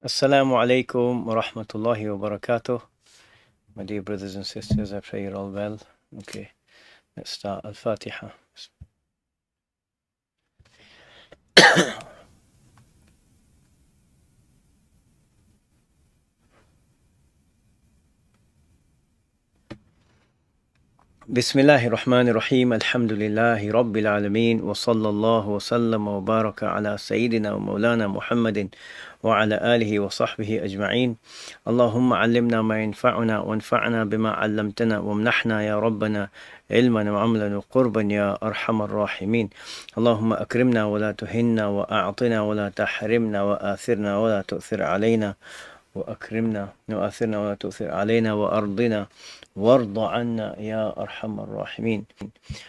Assalamu alaikum wa rahmatullahi wa barakatuh. My dear brothers and sisters, I pray you're all well. Okay, let's start Al-Fatiha. Bismillahir Rahmanir Rahim. Alhamdulillahi Rabbil Alameen. Wa sallallahu wa sallam wa baraka ala Sayyidina wa Mawlana Muhammadin wa ala alihi wa sahbihi ajma'een. Allahumma allimna ma yanfa'una wa anfa'na bima 'allamtana wa mnahna ya Rabbana ilman wa 'amalan wa qurban ya arhamar rahimin. Allahumma akrimna wa la tuhinna wa a'tina wa la tahrimna wa athirna wa la tu'thir alayna وأكرمنا وآثرنا ولا تؤثر علينا وأرضنا وارض عنا يا أرحم الراحمين.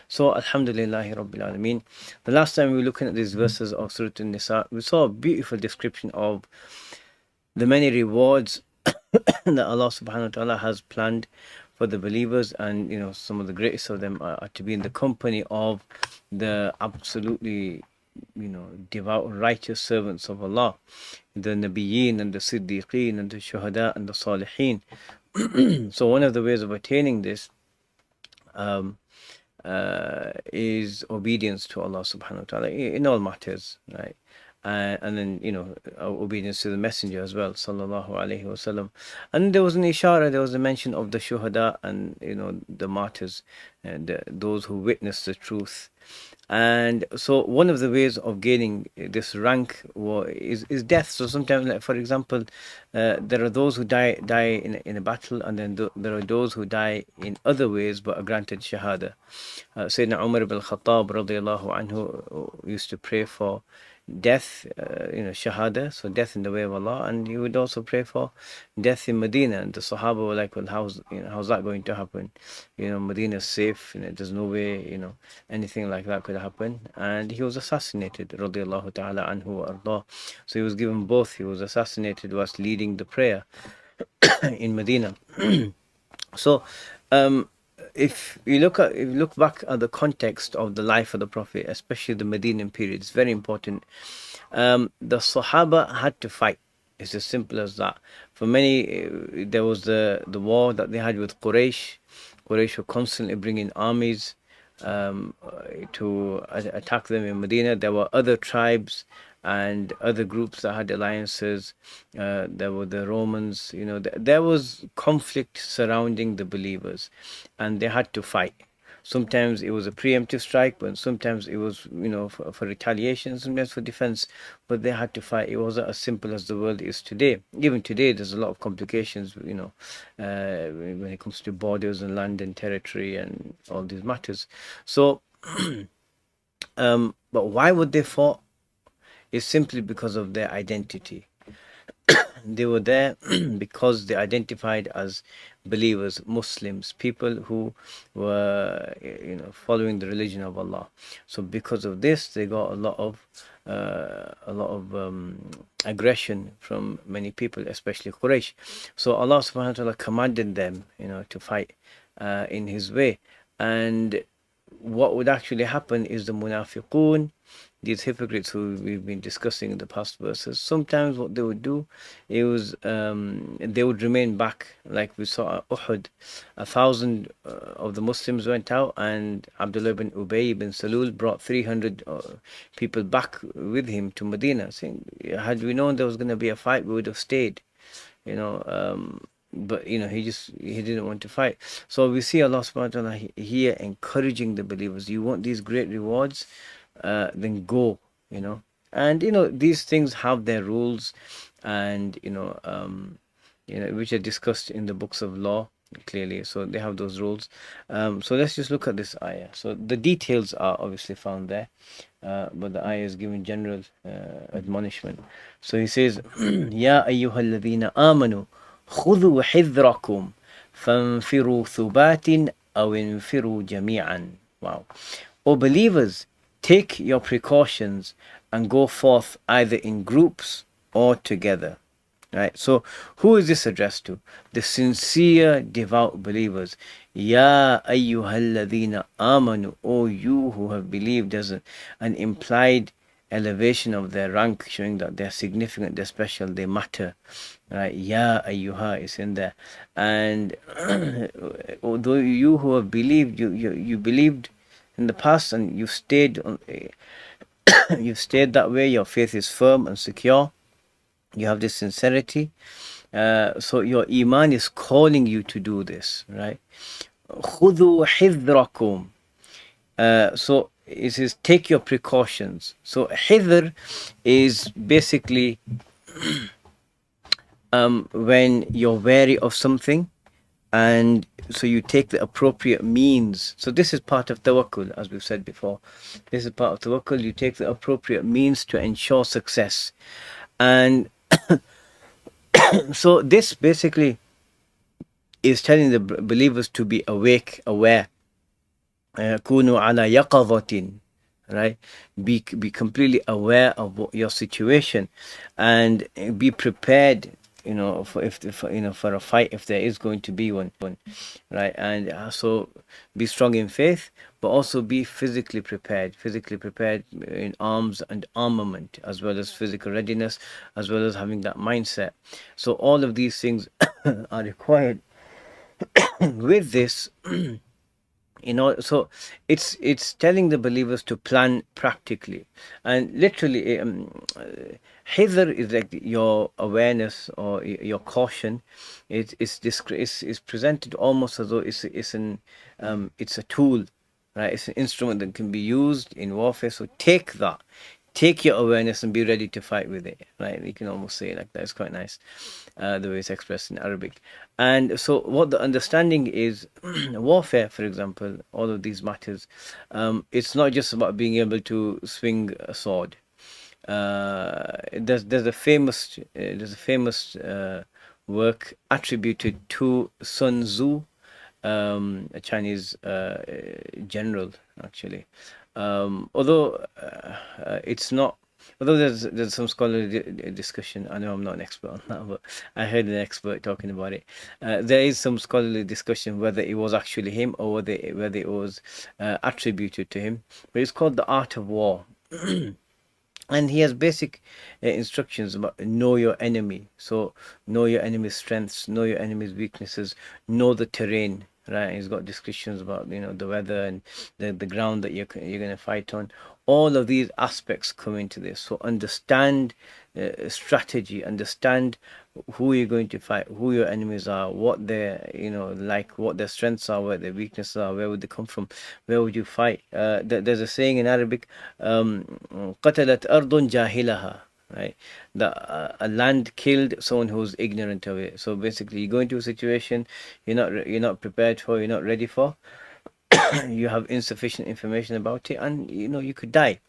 So Alhamdulillahi Rabbil Alameen. The last time we were looking at these verses of Surah al-Nisa, we saw a beautiful description of the many rewards that Allah subhanahu wa ta'ala has planned for the believers, and some of the greatest of them are to be in the company of the absolutely devout righteous servants of Allah, the Nabiyyin and the Siddiqeen and the Shuhada and the Salihin. So one of the ways of attaining this is obedience to Allah subhanahu wa ta'ala in all matters, right? And then obedience to the messenger as well, sallallahu alaihi wasallam. And there was an ishara, there was a mention of the shuhada and the martyrs and those who witnessed the truth. And so one of the ways of gaining this rank is death. So sometimes, like for example, there are those who die in a battle, and then there are those who die in other ways but are granted shahada. Sayyidina Umar ibn al-Khattab radiyallahu anhu used to pray for death, shahada, so death in the way of Allah, and he would also pray for death in Medina. And the Sahaba were like, well, how's that going to happen? Medina is safe, there's no way, anything like that could happen. And he was assassinated, radiyallahu ta'ala anhu wa ardah. So he was given both. He was assassinated whilst leading the prayer in Medina. So, if you look back at the context of the life of the Prophet, especially the Medinan period, it's very important. The Sahaba had to fight. It's as simple as that. For many, there was the war that they had with Quraysh. Quraysh were constantly bringing armies to attack them in Medina. There were other tribes and other groups that had alliances. There were the Romans. There was conflict surrounding the believers, and they had to fight. Sometimes it was a preemptive strike, but sometimes it was, for retaliation, sometimes for defense. But they had to fight. It wasn't as simple as the world is today. Even today, there's a lot of complications, when it comes to borders and land and territory and all these matters. So, but why would they fight? It's simply because of their identity. They were there because they identified as believers, Muslims, people who were following the religion of Allah. So because of this, they got a lot of aggression from many people, especially Quraysh. So Allah subhanahu wa ta'ala commanded them to fight in His way. And what would actually happen is the munafiqun, these hypocrites who we've been discussing in the past verses, sometimes what they would do is they would remain back. Like we saw at Uhud, 1,000 of the Muslims went out, and Abdullah ibn Ubay ibn Salul brought 300 people back with him to Medina, saying, had we known there was going to be a fight, we would have stayed. But he didn't want to fight. So we see Allah subhanahu wa ta'ala here encouraging the believers. You want these great rewards, then go. And these things have their rules, and which are discussed in the books of law clearly. So they have those rules. So let's just look at this ayah. So the details are obviously found there, but the ayah is giving general admonishment. So he says, Ya ayyuhalladhina amanu خذوا حذركم فانفروا ثبات أو انفروا جميعا. Wow. O believers, take your precautions and go forth either in groups or together. Right? So who is this addressed to? The sincere, devout believers. Ya ayyuhalladhina amanu, O you who have believed, as an implied elevation of their rank, showing that they're significant, they're special, they matter. Right? Ya ayyuha is in there. And although you who have believed, you believed in the past and you've stayed on, you've stayed that way, your faith is firm and secure, you have this sincerity. So your iman is calling you to do this, right? خُذُوا حِذْرَكُمْ. So it says take your precautions. So hidr is basically when you're wary of something, and so you take the appropriate means. So this is part of tawakkul, as we've said before. This is part of tawakkul. You take the appropriate means to ensure success. And so this basically is telling the believers to be awake, aware. كونوا على يقظة, right? Be completely aware of your situation, and be prepared, for for a fight if there is going to be one, right? And so be strong in faith, but also be physically prepared in arms and armament, as well as physical readiness, as well as having that mindset. So all of these things are required with this. So it's telling the believers to plan practically, and literally hidr is like your awareness or your caution. It's presented almost as though it's a tool, right? It's an instrument that can be used in warfare. So take your awareness and be ready to fight with it, right? You can almost say it like that. It's quite nice, the way it's expressed in Arabic. And so what the understanding is, warfare, for example, all of these matters, it's not just about being able to swing a sword. There's a famous work attributed to Sun Tzu, a Chinese general, actually. Although it's not, although there's some scholarly discussion. I know I'm not an expert on that, but I heard an expert talking about it. There is some scholarly discussion whether it was actually him or whether it was attributed to him. But it's called The Art of War. And he has basic instructions about know your enemy. So know your enemy's strengths, know your enemy's weaknesses, know the terrain, right? He's got descriptions about the weather and the ground that you're going to fight on. All of these aspects come into this. So understand strategy, understand who you're going to fight, who your enemies are, what they're like, what their strengths are, where their weaknesses are, where would they come from, where would you fight. There's a saying in Arabic, قتلت أرض جاهلها, right? A land killed someone who's ignorant of it. So basically, you go into a situation you're not prepared for, you're not ready for. You have insufficient information about it, and you could die.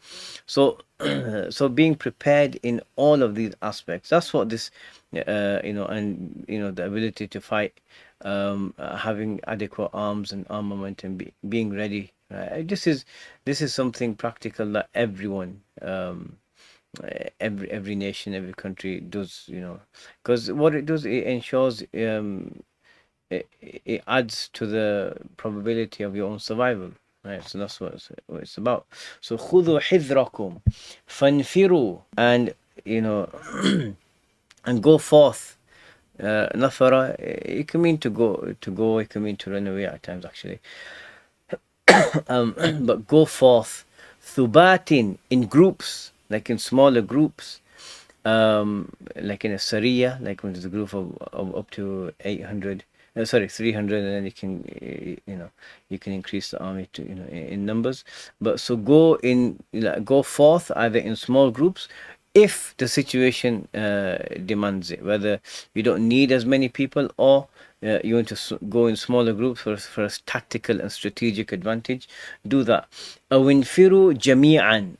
So so being prepared in all of these aspects, that's what this and the ability to fight, having adequate arms and armament, and being ready, right? This is something practical that everyone, every nation, every country does, because what it does, it ensures, it adds to the probability of your own survival, right? So that's what it's about. So خذوا حذركم فانفروا, and and go forth. Nafara, it can mean to go, it can mean to run away at times, actually. But go forth. Thubatin, in groups, like in smaller groups, like in a Sariya, like when there's a group of up to 800, 300, and then you can increase the army to in numbers. But so go forth either in small groups, if the situation demands it, whether you don't need as many people, or you want to go in smaller groups for a tactical and strategic advantage, do that. Awinfiru jami'an,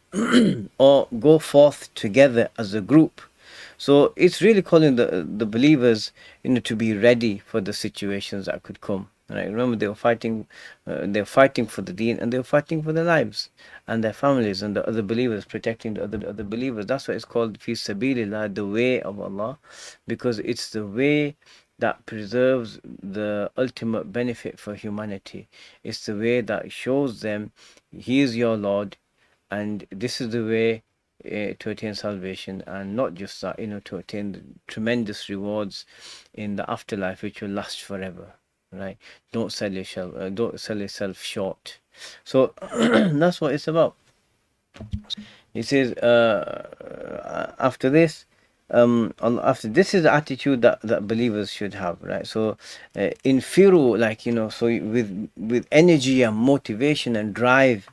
or go forth together as a group. So it's really calling the believers to be ready for the situations that could come. Right? Remember, they were fighting for the deen, and they were fighting for their lives and their families and the other believers, protecting the other believers. That's why it's called fi sabilillah, the way of Allah, because it's the way that preserves the ultimate benefit for humanity. It's the way that shows them He is your Lord, and this is the way to attain salvation, and not just that, to attain the tremendous rewards in the afterlife, which will last forever. Right? Don't sell yourself short. So that's what it's about. He says, after this, after this is the attitude that believers should have, right? So, infiru, like, so with energy and motivation and drive,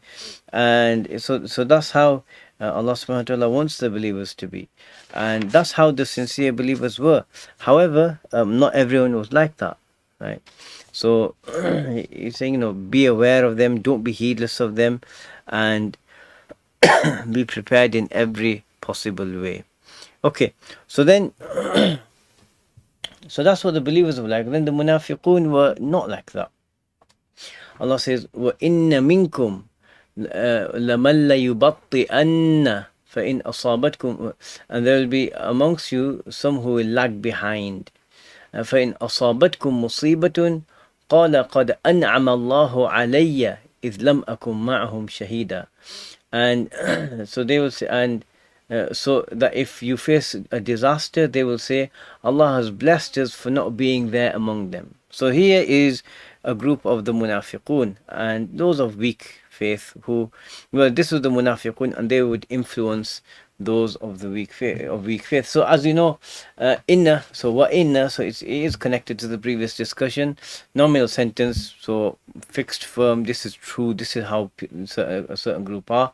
and so that's how Allah Subhanahu wa Taala wants the believers to be, and that's how the sincere believers were. However, not everyone was like that, right? So he's saying, be aware of them, don't be heedless of them, and be prepared in every possible way. Okay, so then, so that's what the believers were like. Then the munafiqun were not like that. Allah says, وَإِنَّ مِنكُمْ لَمَنْ لَيُبَطِّئَنَّ فَإِنْ أَصَابَتْكُمْ, and there will be amongst you some who will lag behind. فَإِنْ أَصَابَتْكُمْ مُصِيبَةٌ قَالَ قَدْ أَنْعَمَ اللَّهُ عَلَيَّ إِذْ لَمْ أَكُنْ مَعَهُمْ شَهِيدًا. And so they will say, and so that if you face a disaster, they will say, Allah has blessed us for not being there among them. So here is a group of the munafiqun and those of weak faith who, well, this was the munafiqun, and they would influence those of the weak faith. So as you know, inna, so what inna, so it is connected to the previous discussion. Nominal sentence, so fixed firm, this is true, this is how a certain group are.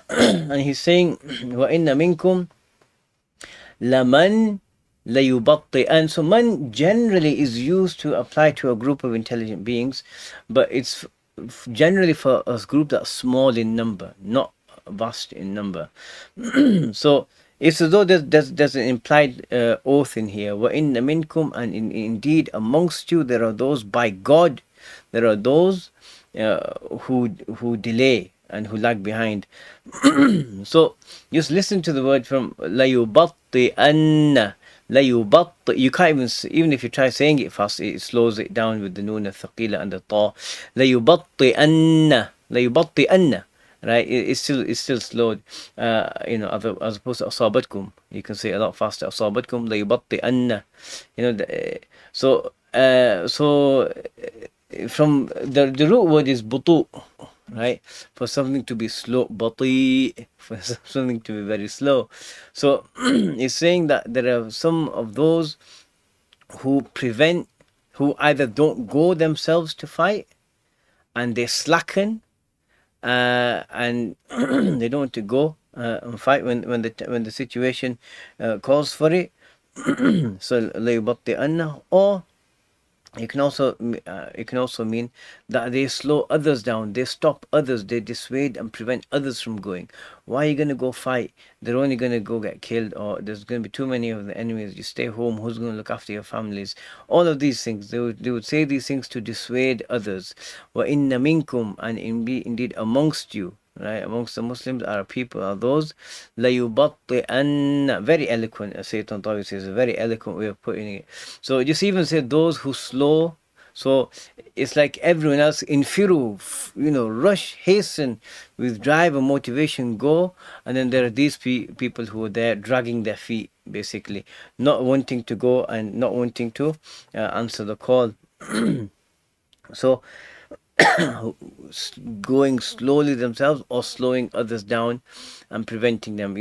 And he's saying, wa inna minkum laman layubatti, and so man generally is used to apply to a group of intelligent beings, but it's generally for a group that's small in number, not vast in number. So it's as though there's an implied oath in here. Wa inna minkum, and indeed amongst you there are those, by God, there are those who delay and who lag behind. So just listen to the word from layubatti anna. layubatti. You can't even if you try saying it fast, it slows it down with the noon al-thaqila and the ta. layubatti anna. layubatti anna. Right, it's still slowed. As opposed to asabatkum, you can say a lot faster. Asabatkum layubatti anna. So from the root word is butu, right? For something to be slow, bati, for something to be very slow. So it's saying that there are some of those who either don't go themselves to fight, and they slacken, and they don't want to go and fight when the situation calls for it. So layubatti anna, or it can also mean that they slow others down, they stop others, they dissuade and prevent others from going. Why are you going to go fight? They're only going to go get killed, or there's going to be too many of the enemies. You stay home. Who's going to look after your families? All of these things, they would say these things to dissuade others. Wa inna minkum, and indeed amongst you, right, amongst the Muslims are those layubatti, very eloquent, as Sayyid Tawi says, a very eloquent way of putting it. So just even say those who slow. So it's like everyone else, infiru, rush, hasten, with drive and motivation, go. And then there are these people who are there dragging their feet, basically, not wanting to go and not wanting to answer the call. So going slowly themselves, or slowing others down and preventing them,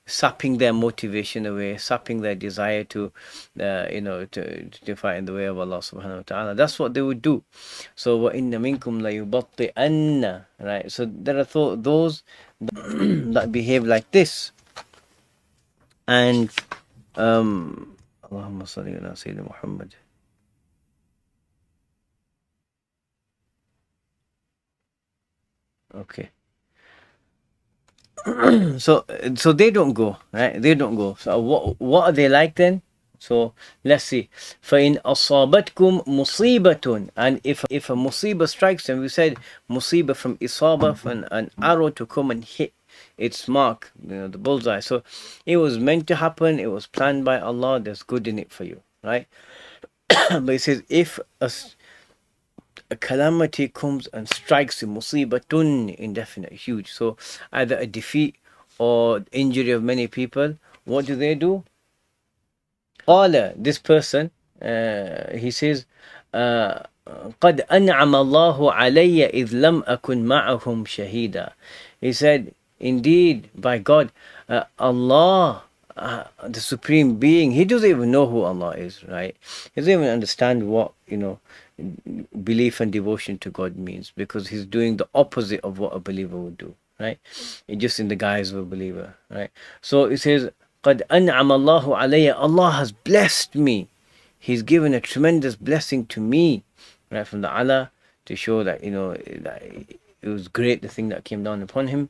sapping their motivation away, sapping their desire to fight in the way of Allah Subhanahu wa Ta'ala. That's what they would do. So wa inna minkum la yubatti'anna, right? So there are those that behave like this. And Allahumma salli ala Sayyidina Muhammad. Okay. So they don't go, right? They don't go. So what are they like then? So let's see. فَإِنْ أَصَابَتْكُمْ مُصِيبَةٌ, and if a musibah strikes them, we said musibah from isaba, from an arrow to come and hit its mark, the bullseye. So it was meant to happen. It was planned by Allah. There's good in it for you, right? But it says if a calamity comes and strikes you, musibatun, indefinite, huge. So either a defeat or injury of many people, what do? قال, this person, he says, قد أنعم الله علي إذ لم أكن معهم شهيدا. He said, indeed, by God, Allah, the Supreme Being, he doesn't even know who Allah is, right? He doesn't even understand what, belief and devotion to God means, because he's doing the opposite of what a believer would do, right? Just in the guise of a believer, right? So it says, قد أنعم الله علي, Allah has blessed me. He's given a tremendous blessing to me, right, from the Allah, to show that, that it was great, the thing that came down upon him.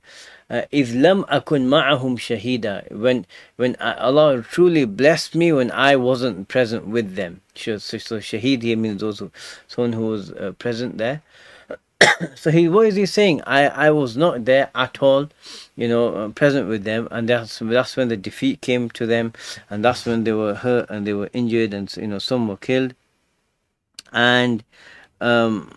إذ لم أكن معهم شهيدا, when Allah truly blessed me when I wasn't present with them. So shaheed here means someone who was present there. So what is he saying? I was not there at all, present with them, and that's when the defeat came to them, and that's when they were hurt and they were injured, and some were killed, and um,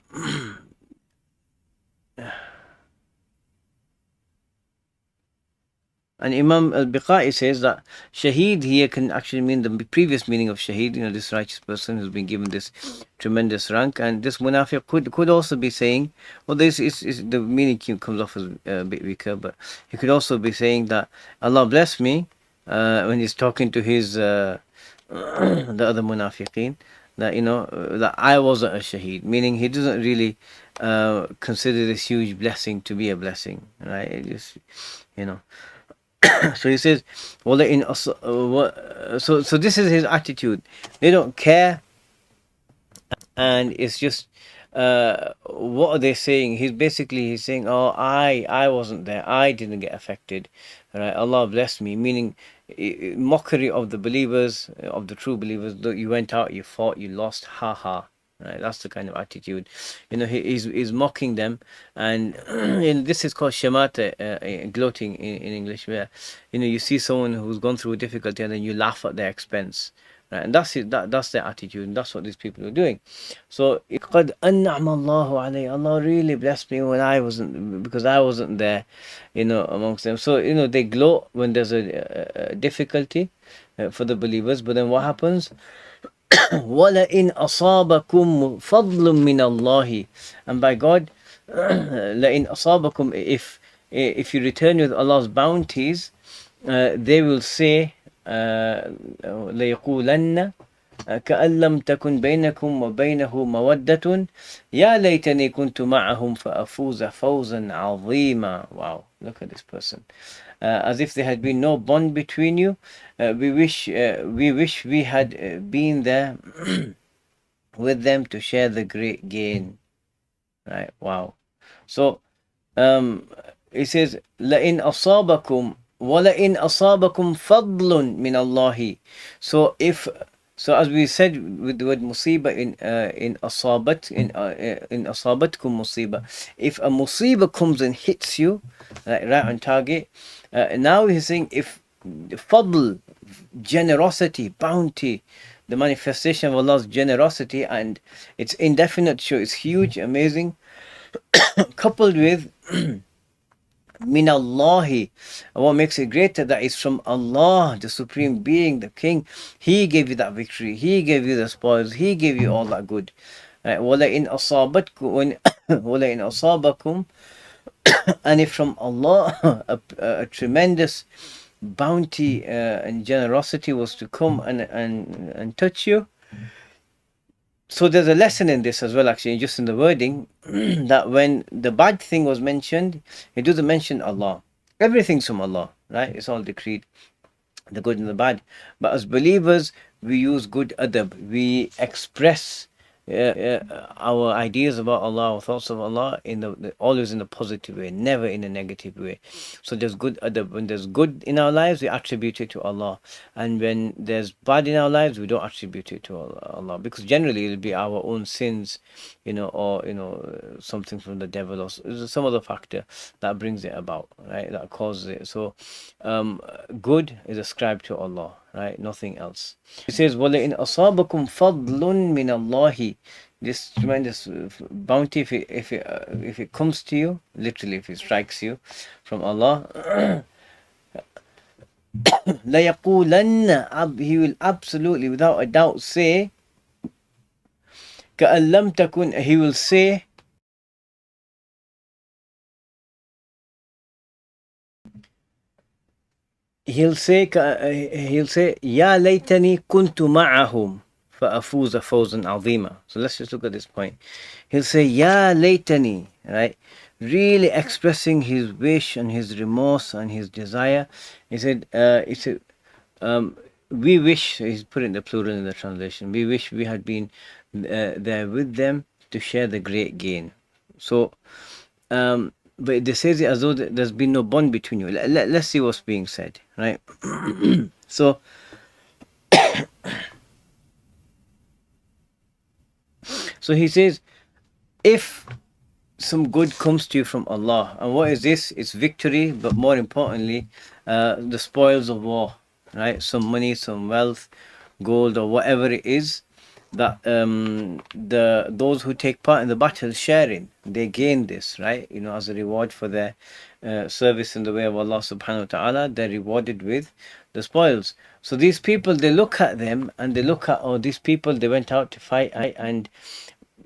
And Imam al-Biqai says that Shaheed here can actually mean the previous meaning of Shaheed, this righteous person who's been given this tremendous rank. And this Munafiq could also be saying, well, this is the meaning comes off as a bit weaker, but he could also be saying that Allah bless me when he's talking to his the other Munafiqeen, that that I wasn't a Shaheed, meaning he doesn't really consider this huge blessing to be a blessing, right? It just, So he says, well, so this is his attitude. They don't care, and it's just, what are they saying? He's saying, oh, I wasn't there. I didn't get affected, right? Allah bless me, meaning mockery of the believers, of the true believers. You went out, you fought, you lost, ha ha. Right, that's the kind of attitude, he's mocking them, and this is called shamata, gloating in English, where you see someone who's gone through a difficulty and then you laugh at their expense, right? And that's their attitude, and that's what these people are doing. So قد أنعم الله علي, Allah really blessed me when I wasn't, because I wasn't there, amongst them. So they gloat when there's a difficulty for the believers, but then what happens? وَلَئِنْ أَصَابَكُمْ فَضْلٌ مِّنَ اللَّهِ, and by God, لَئِنْ أَصَابَكُمْ, if you return with Allah's bounties, they will say, لَيَقُولَنَّ كأن لم تكن بينكم وبينه مودة يا ليتني كنت معهم فأفوز فوزا عظيما. Wow, look at this person. As if there had been no bond between you. We wish we had been there with them to share the great gain. Right? Wow. So it says لئن أصابكم ولئن أصابكم فضل من الله. So as we said with the word musiba in asabat, in asabatkum musiba, if a musiba comes and hits you right on target, now he's saying if fadl, generosity, bounty, the manifestation of Allah's generosity, and it's indefinite, so it's huge, amazing, coupled with min Allahi, what makes it greater, that is from Allah, the Supreme Being, the King. He gave you that victory, He gave you the spoils, He gave you all that good. وَلَئِنْ أَصَابَتْكُمْ وَلَئِنْ أَصَابَكُمْ, and if from Allah a tremendous bounty and generosity was to come and touch you. So there's a lesson in this as well, actually, just in the wording, that when the bad thing was mentioned, it doesn't mention Allah. Everything's from Allah, right? It's all decreed, the good and the bad. But as believers, we use good adab. We express our ideas about Allah, our thoughts of Allah, always in a positive way, never in a negative way. So there's good adab. When there's good in our lives, we attribute it to Allah, and when there's bad in our lives, we don't attribute it to Allah, because generally it'll be our own sins, or something from the devil, or some other factor that brings it about, right? That causes it. So good is ascribed to Allah, right? Nothing else. It says, وَلَئِنْ أَصَابَكُمْ فَضْلٌ مِّنَ اللَّهِ, this tremendous bounty, if it comes to you, literally if it strikes you from Allah, لَيَقُولَنَّ He will absolutely, without a doubt, say كَأَن لَمْ تَكُنْ He will say he'll say يا ليتني كنت معهم فأفوز فوزا عظيما. So let's just look at this point. He'll say يا ليتني, right? Really expressing his wish and his remorse and his desire. He said, we wish, he's put in the plural in the translation, we wish we had been there with them to share the great gain. So, but they says it as though there's been no bond between you. Let's see what's being said, right? So, he says, if some good comes to you from Allah, and what is this? It's victory, but more importantly, the spoils of war, right? Some money, some wealth, gold, or whatever it is that those who take part in the battle share in. They gain this, right? You know, as a reward for their service in the way of Allah subhanahu wa ta'ala, they're rewarded with the spoils. So these people, they look at them and they look at, oh, these people, they went out to fight, and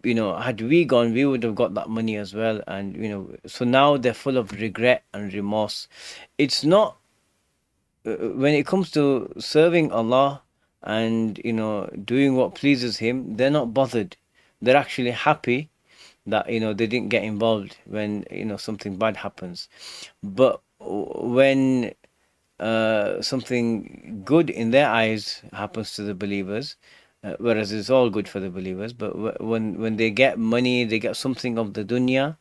you know, had we gone, we would have got that money as well. And you know, so now they're full of regret and remorse. It's not when it comes to serving Allah and you know doing what pleases Him, they're not bothered. They're actually happy that you know they didn't get involved when you know something bad happens. But when something good in their eyes happens to the believers, whereas it's all good for the believers, but when they get money, they get something of the dunya,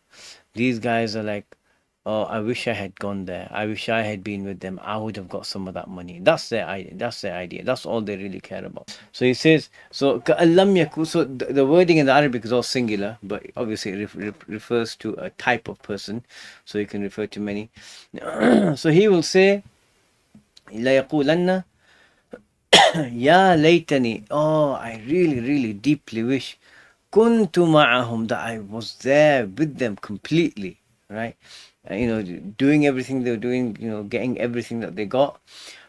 these guys are like, oh, I wish I had gone there. I wish I had been with them. I would have got some of that money. That's their idea. That's all they really care about. So he says, so كَأَلَّمْ يَكُنْ. So the wording in the Arabic is all singular, but obviously it refers to a type of person, so you can refer to many. So he will say, لَيَقُولَنَّ Ya laytani. Oh, I really, really deeply wish kuntu ma'ahum, that I was there with them completely, right? You know, doing everything they were doing, you know, getting everything that they got.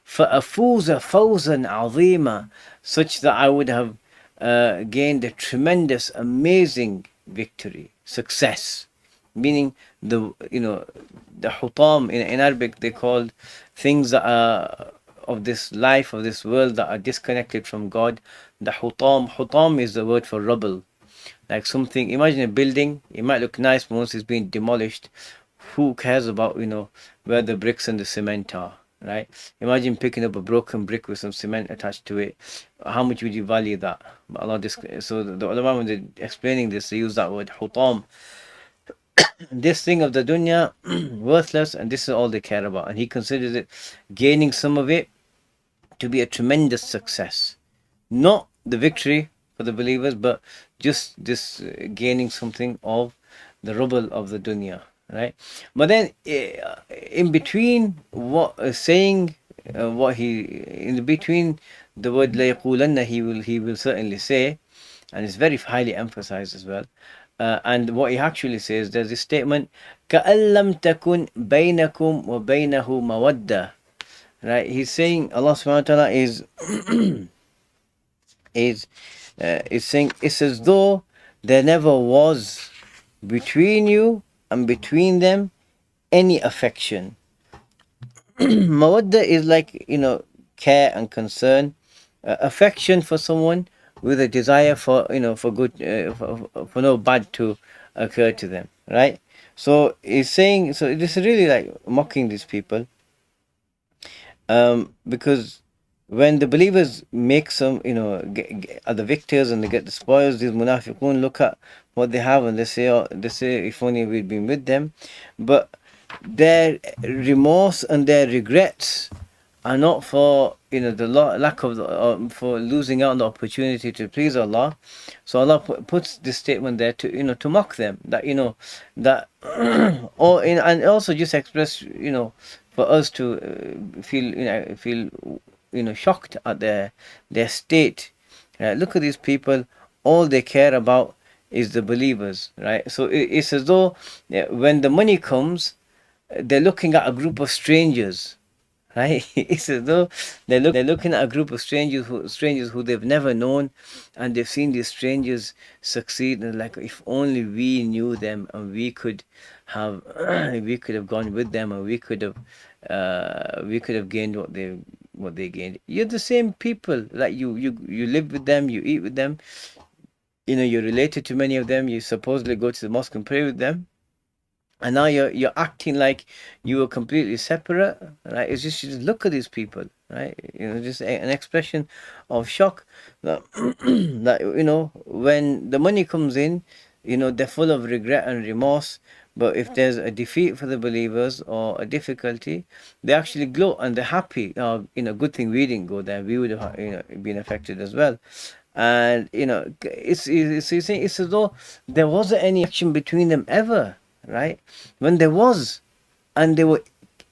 فَأَفُوزَ فَوْزًا عَظِيمًا, such that I would have gained a tremendous, amazing victory, success. Meaning the hutam in Arabic, they called things that are of this life, of this world, that are disconnected from God. The hutam is the word for rubble. Like something, imagine a building, it might look nice, but once it's been demolished, who cares about, you know, where the bricks and the cement are, right? Imagine picking up a broken brick with some cement attached to it. How much would you value that? So the ulama, when they're explaining this, they use that word hutam. This thing of the dunya, worthless, and this is all they care about. And he considers it, gaining some of it, to be a tremendous success. Not the victory for the believers, but just this gaining something of the rubble of the dunya, right? But then in between in between the word la yaqulanna, he will certainly say, and it's very highly emphasized as well. And what he actually says, there's this statement, كَأَن لَمْ تَكُنْ بَيْنَكُمْ وَبَيْنَهُ مَوَدَّةٌ. Right? He's saying, Allah subhanahu wa ta'ala is saying, it's as though there never was between you and between them any affection. Mawadda is like, you know, care and concern, affection for someone with a desire for, you know, for good, for no bad to occur to them, right? So he's saying, so this is really like mocking these people, because when the believers make some, you know, are the victors and they get the spoils, these munafiqun look at what they have and they say, oh, if only we'd been with them. But their remorse and their regrets are not for, you know, the lack of for losing out on the opportunity to please Allah. So Allah puts this statement there to, you know, to mock them, that, you know, that and also just express, you know, for us to feel shocked at their state. Look at these people, all they care about is the believers, right? So it's as though when the money comes, they're looking at a group of strangers, right? It's as though they're looking at a group of strangers who they've never known, and they've seen these strangers succeed, and like, if only we knew them and we could have we could have gone with them, and we could have gained what they gained. You're the same people, like you live with them, you eat with them, you're related to many of them, you supposedly go to the mosque and pray with them, and now you're acting like you were completely separate, right? It's just, you just look at these people, right? Just an expression of shock that that when the money comes in, they're full of regret and remorse. But if there's a defeat for the believers or a difficulty, they actually gloat and they're happy. Good thing we didn't go there, we would have been affected as well. And it's as though there wasn't any action between them ever, right? When there was, and they were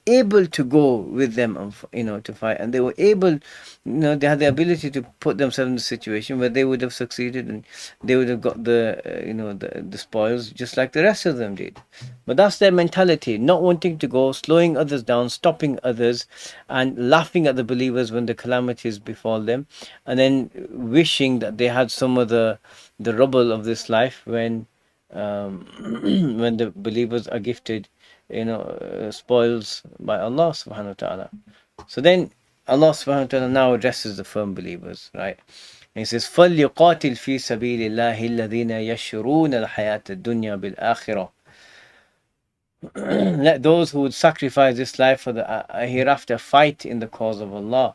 able to go with them and to fight, and they were able, they had the ability to put themselves in a situation where they would have succeeded, and they would have got the spoils just like the rest of them did. But that's their mentality: not wanting to go, slowing others down, stopping others, and laughing at the believers when the calamities befall them, and then wishing that they had some of the rubble of this life when when the believers are gifted spoils by Allah subhanahu wa ta'ala. So then Allah subhanahu wa ta'ala now addresses the firm believers, right? And he says, فَلْيُقَاتِلْ فِي سَبِيلِ اللَّهِ الَّذِينَ يَشْرُونَ الْحَيَاةَ الدُّنْيَا بِالْآخِرَةِ. Let those who would sacrifice this life for the hereafter fight in the cause of Allah.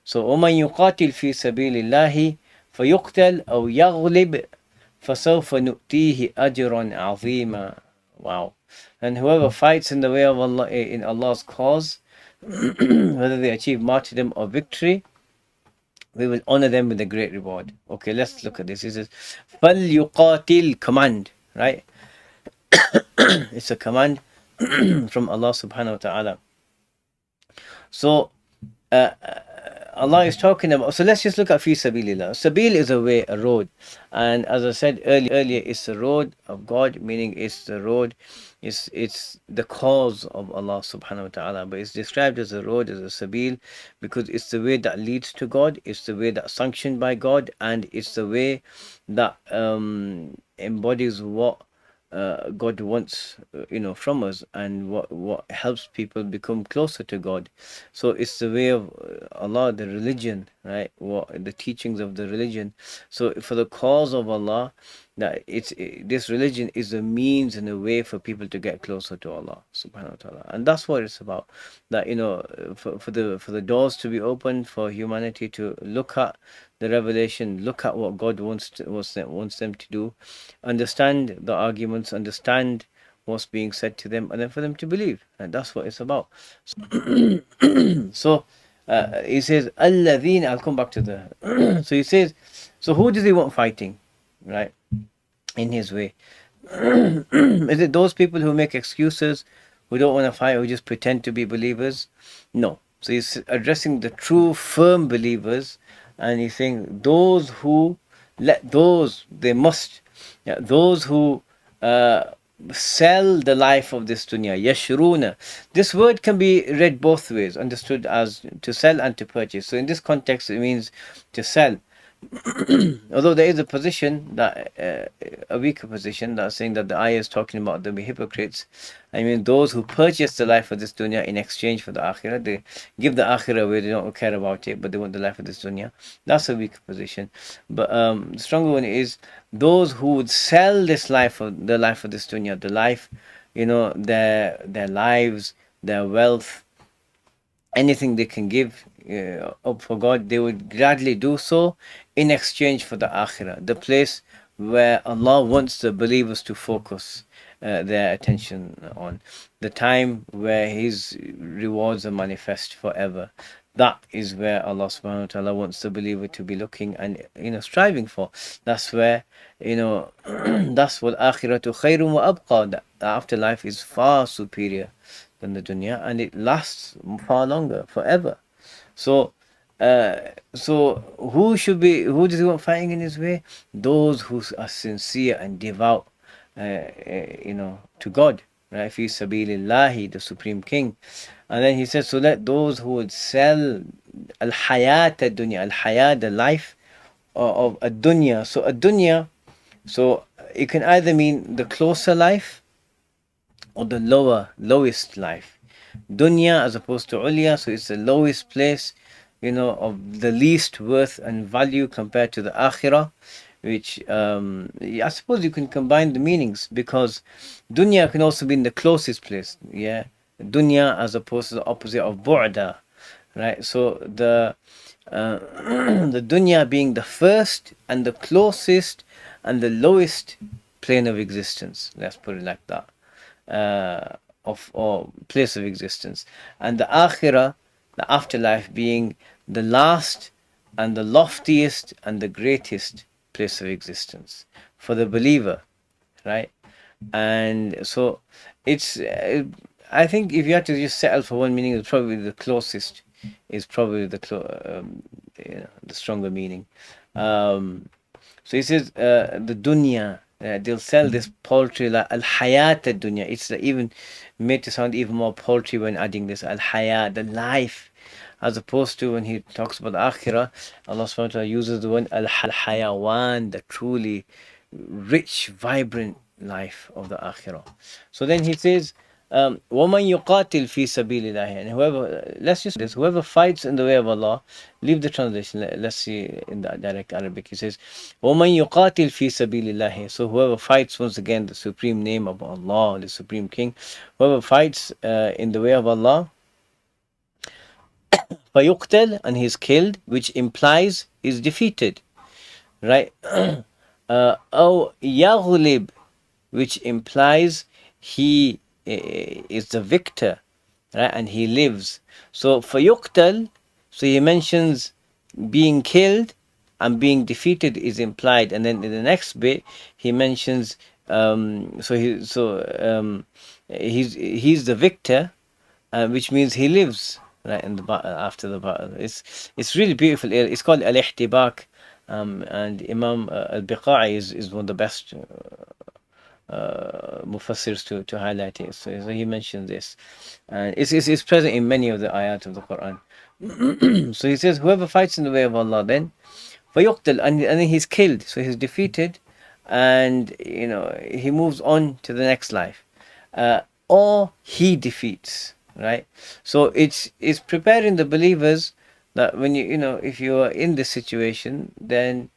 So وَمَنْ يُقَاتِلْ فِي سَبِيلِ اللَّهِ فَيُقْتَلْ أَوْ يَغْلِبْ فَسَوْفَ نُؤْتِيهِ أَجْرًا عَظِيمًا. Wow. And whoever fights in the way of Allah, in Allah's cause, whether they achieve martyrdom or victory, we will honor them with a great reward. Okay, let's look at this. It says, فَلْيُقَاتِلْ, command, right? It's a command from Allah subhanahu wa ta'ala. So, Allah is talking about, so let's just look at fi sabilillah. Sabil is a way, a road. And as I said earlier, it's the road of God, meaning it's the road, it's the cause of Allah subhanahu wa ta'ala. But it's described as a road, as a sabil, because it's the way that leads to God, it's the way that's sanctioned by God, and it's the way that embodies what God wants, from us, and what helps people become closer to God. So it's the way of Allah, the religion, right? What the teachings of the religion. So for the cause of Allah, that this religion is a means and a way for people to get closer to Allah subhanahu wa ta'ala. And that's what it's about. That for the doors to be opened for humanity to look at the revelation, look at what God wants them to do, understand the arguments, understand what's being said to them, and then for them to believe. And that's what it's about. So he says, Alladheen, I'll come back to the so he says, so who does he want fighting, right, in his way? Is it those people who make excuses, who don't want to fight, who just pretend to be believers? No. So he's addressing the true firm believers, and he's saying those who those who sell the life of this dunya, yashruna. This word can be read both ways, understood as to sell and to purchase. So in this context, it means to sell. Although there is a position that a weaker position that's saying that the ayah is talking about the hypocrites. I mean, those who purchase the life of this dunya in exchange for the akhirah. They give the akhirah away, they don't care about it, but they want the life of this dunya. That's a weaker position. But the stronger one is those who would sell the life of this dunya, the life, their lives, their wealth, anything they can give up for God, they would gladly do so in exchange for the akhirah, the place where Allah wants the believers to focus their attention on, the time where His rewards are manifest forever. That is where Allah subhanahu wa ta'ala wants the believer to be looking and striving for. That's where that's what akhiratu khayrun wa abqa. The afterlife is far superior than the dunya, and it lasts far longer, forever. So who does he want fighting in his way? Those who are sincere and devout to God. right? Fi sabilillahi, the Supreme King. And then he says, so let those who would sell al-hayat ad-dunya, al-hayat, the life of ad-dunya. So ad-dunya, so it can either mean the closer life or the lowest life. Dunya as opposed to ulya, so it's the lowest place, of the least worth and value compared to the akhirah, which I suppose you can combine the meanings, because dunya can also be in the closest place, yeah. Dunya as opposed to the opposite of bu'da, right? So the the dunya being the first and the closest and the lowest plane of existence. Let's put it like that. Of or place of existence, and the akhirah, the afterlife, being the last and the loftiest and the greatest place of existence for the believer, right? And so it's I think if you had to just settle for one meaning, it's probably the closest is probably the stronger meaning. um, so he says the dunya, they'll sell this poultry like al hayat al dunya. It's even made to sound even more poultry when adding this al hayat, the life, as opposed to when he talks about the akhirah, Allah subhanahu wa ta'ala uses the word al hayawan, the truly rich, vibrant life of the akhirah. So then he says, وَمَنْ يُقَاتِلْ فِي سَبِيلِ اللَّهِ, and whoever, let's just this, whoever fights in the way of Allah, leave the translation, let's see in the direct Arabic. He says, وَمَنْ يُقَاتِلْ فِي سَبِيلِ اللَّهِ, so whoever fights, once again, the supreme name of Allah, the Supreme King, whoever fights in the way of Allah, فَيُقْتَلْ, and he is killed, which implies is defeated, right? أو يغلب, which implies he is the victor, right? And he lives. So for yuqtal, so he mentions being killed and being defeated is implied, and then in the next bit he mentions he's the victor, which means he lives, right, in the battle, after the battle. It's really beautiful. It's called al-ihtibak, and Imam al-Biqa'i is one of the best mufassirs to highlight it. So he mentions this, and it's present in many of the ayat of the Quran. So he says, whoever fights in the way of Allah, then فَيُقْتَلْ, and then he's killed, so he's defeated, and he moves on to the next life, or he defeats, right? So it's preparing the believers that when if you are in this situation, then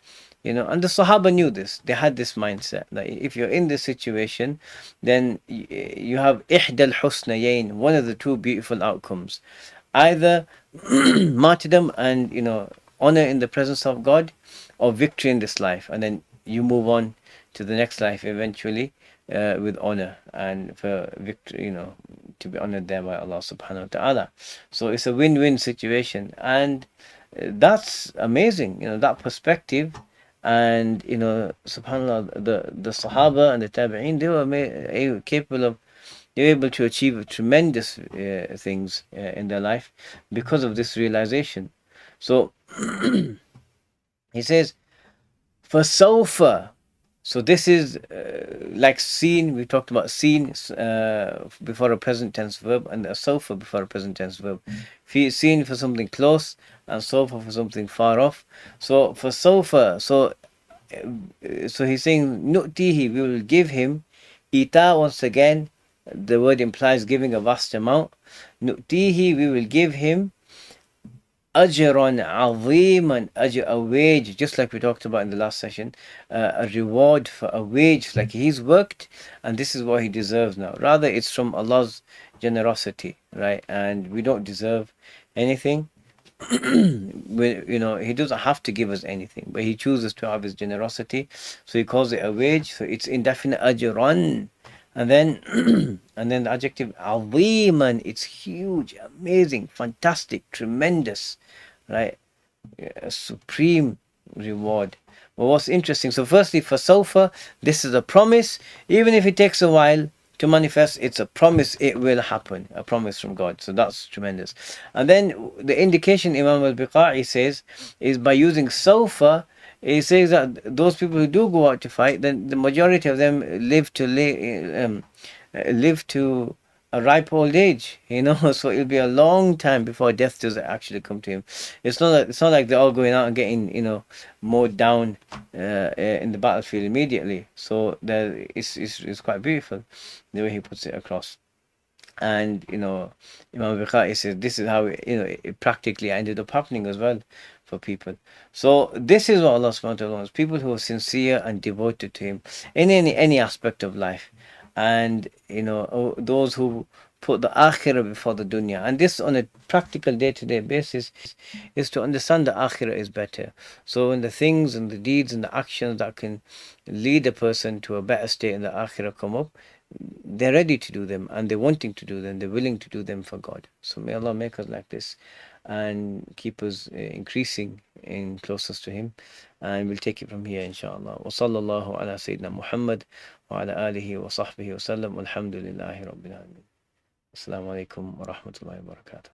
and the Sahaba knew this. They had this mindset that if you're in this situation, then you have ihdal husnayayn, one of the two beautiful outcomes, either martyrdom and honor in the presence of God, or victory in this life, and then you move on to the next life eventually with honor and for victory, to be honored there by Allah subhanahu wa ta'ala. So it's a win-win situation, and that's amazing, that perspective. And subhanallah, the Sahaba and the Tabi'een, they were capable of, they were able to achieve tremendous things in their life because of this realization. So he says, for sofa. So this is like seen. We talked about seen before a present tense verb, and a sofa before a present tense verb. Seen for something close, and sofa for something far off. So for sofa, so he's saying nu'tihi, we will give him. Ita, once again, the word implies giving a vast amount. Nu'tihi, we will give him. Ajran aziman, ajr, a wage, just like we talked about in the last session, a reward for a wage, like he's worked and this is what he deserves now. Rather, it's from Allah's generosity, right? And we don't deserve anything. He doesn't have to give us anything, but he chooses to have his generosity, so he calls it a wage. So it's indefinite, ajran, and then and then the adjective aziman, it's huge, amazing, fantastic, tremendous, right? A supreme reward. But what's interesting, so firstly, for sofa, this is a promise. Even if it takes a while to manifest, it's a promise, it will happen, a promise from God. So that's tremendous. And then the indication Imam al-Biqa'i says is by using sofa. He says that those people who do go out to fight, then the majority of them live to live to a ripe old age, so it'll be a long time before death does actually come to him. It's not like they're all going out and getting, mowed down in the battlefield immediately. So it's quite beautiful the way he puts it across. And Imam Bukhari says this is how it practically ended up happening as well for people. So this is what Allah subhanahu wa ta'ala wants: people who are sincere and devoted to Him in any aspect of life, and those who put the akhirah before the dunya. And this, on a practical day-to-day basis, is to understand the akhirah is better. So when the things and the deeds and the actions that can lead a person to a better state in the akhirah come up, they're ready to do them, and they're wanting to do them, they're willing to do them for God. So may Allah make us like this and keep us increasing in closeness to Him. And we'll take it from here, inshallah. Wa sallallahu ala Sayyidina Muhammad wa ala alihi wa sahbihi wa sallam. Walhamdulillahi rabbil alamin. Assalamu alaikum wa rahmatullahi wa barakatuh.